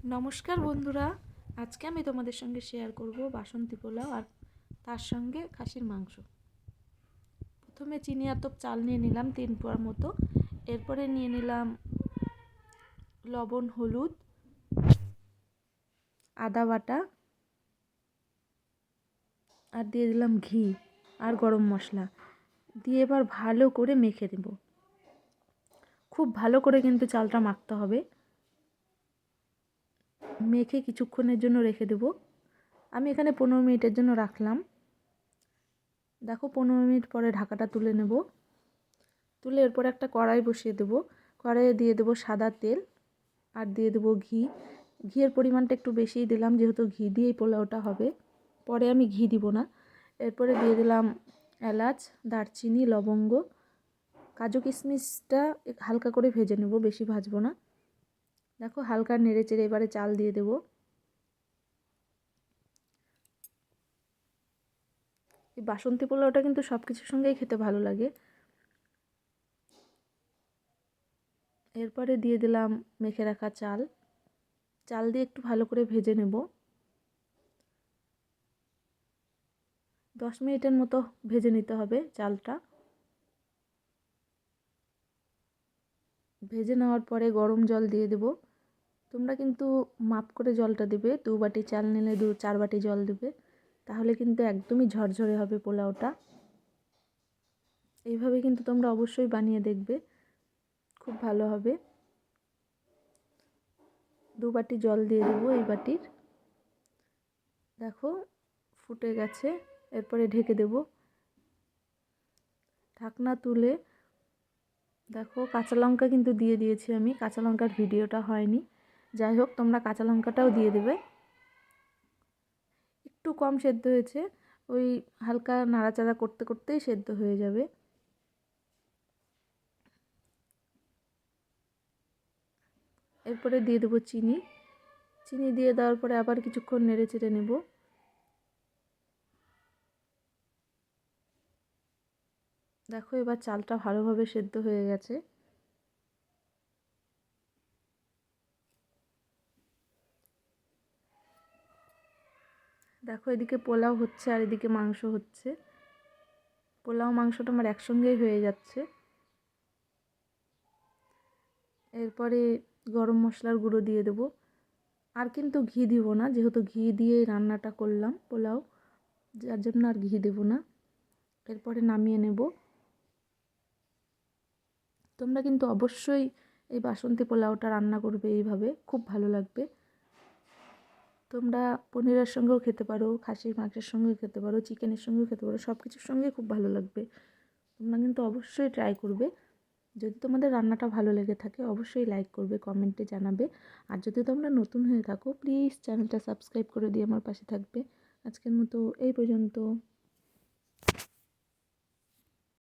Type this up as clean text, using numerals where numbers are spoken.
নমস্কার বন্ধুরা, আজকে আমি তোমাদের সঙ্গে শেয়ার করব বাসন্তী পোলাও আর তার সঙ্গে খাসির মাংস। প্রথমে চিনি আতপ চাল নিয়ে নিলাম 3 পোয়া মতো। এরপরে নিয়ে নিলাম লবণ, হলুদ, আদা বাটা আর দিয়ে দিলাম ঘি আর গরম মশলা দিয়ে এবার ভালো করে মেখে দেব। খুব ভালো করে কিন্তু চালটা মাখতে হবে। মেখে কিছুক্ষণের জন্য রেখে দেব। আমি এখানে 15 মিনিটের জন্য রাখলাম। দেখো 15 মিনিট পরে ঢাকাটা তুলে নেব। তুলে এরপর একটা কড়াই বসিয়ে দেবো। কড়াইয়ে দিয়ে দেবো সাদা তেল আর দিয়ে দেবো ঘি। ঘিয়ের পরিমাণটা একটু বেশিই দিলাম, যেহেতু ঘি দিয়েই পোলাওটা হবে। পরে আমি ঘি দিব না। এরপরে দিয়ে দিলাম এলাচ, দারচিনি, লবঙ্গ, কাজু কিশমিশটা হালকা করে ভেজে নেব, বেশি ভাজবো না। দেখো হালকা নেড়ে চেড়ে এবারে চাল দিয়ে দেবো। এই বাসন্তী পোলাওটা কিন্তু সব কিছুর সঙ্গেই খেতে ভালো লাগে। এরপরে দিয়ে দিলাম মেখে রাখা চাল। চাল দিয়ে একটু ভালো করে ভেজে নেব। 10 মিনিটের মতো ভেজে নিতে হবে চালটা। ভেজে নেওয়ার পরে গরম জল দিয়ে দেব। তোমরা কিন্তু মাপ করে জলটা দেবে, 2 বাটি চাল নিলে 4 বাটি জল দেবে, তাহলে কিন্তু একদমই ঝরঝরে হবে পোলাওটা। এইভাবে কিন্তু তোমরা অবশ্যই বানিয়ে দেখবে, খুব ভালো হবে। 2 বাটি জল দিয়ে দেবো এই বাটির। দেখো ফুটে গেছে। এরপরে ঢেকে দেব। ঢাকনা তুলে দেখো কাঁচা লঙ্কা কিন্তু দিয়ে দিয়েছি আমি। কাঁচা লঙ্কার ভিডিওটা হয়নি, যাই হোক তোমরা কাঁচা লঙ্কাটাও দিয়ে দেবে। একটু কম সেদ্ধ হয়েছে, ওই হালকা নাড়াচাড়া করতে করতেই সেদ্ধ হয়ে যাবে। এরপরে দিয়ে দেবো চিনি। চিনি দিয়ে দেওয়ার পরে আবার কিছুক্ষণ নেড়ে চেড়ে নেব। দেখো এবার চালটা ভালোভাবে সেদ্ধ হয়ে গেছে। দেখো এদিকে পোলাও হচ্ছে আর এদিকে মাংস হচ্ছে। পোলাও মাংসটা আমার একসঙ্গেই হয়ে যাচ্ছে। এরপরে গরম মশলার গুঁড়ো দিয়ে দেবো। আর কিন্তু ঘি দিব না, যেহেতু ঘি দিয়ে রান্নাটা করলাম পোলাও, যার জন্য আর ঘি দেব না। এরপরে নামিয়ে নেব। তোমরা কিন্তু অবশ্যই এই বাসন্তী পোলাওটা রান্না করবে এইভাবে, খুব ভালো লাগবে। তোমরা পনিরের সঙ্গেও খেতে পারো, খাসির মাংসের সঙ্গেও খেতে পারো, চিকেনের সঙ্গেও খেতে পারো, সব কিছুর সঙ্গে খুব ভালো লাগবে। তোমরা কিন্তু অবশ্যই ট্রাই করবে। যদি তোমাদের রান্নাটা ভালো লেগে থাকে অবশ্যই লাইক করবে, কমেন্টে জানাবে। আর যদি তোমরা নতুন হয়ে থাকো প্লিজ চ্যানেলটা সাবস্ক্রাইব করে দিয়ে আমার পাশে থাকবে। আজকের মতো এই পর্যন্ত।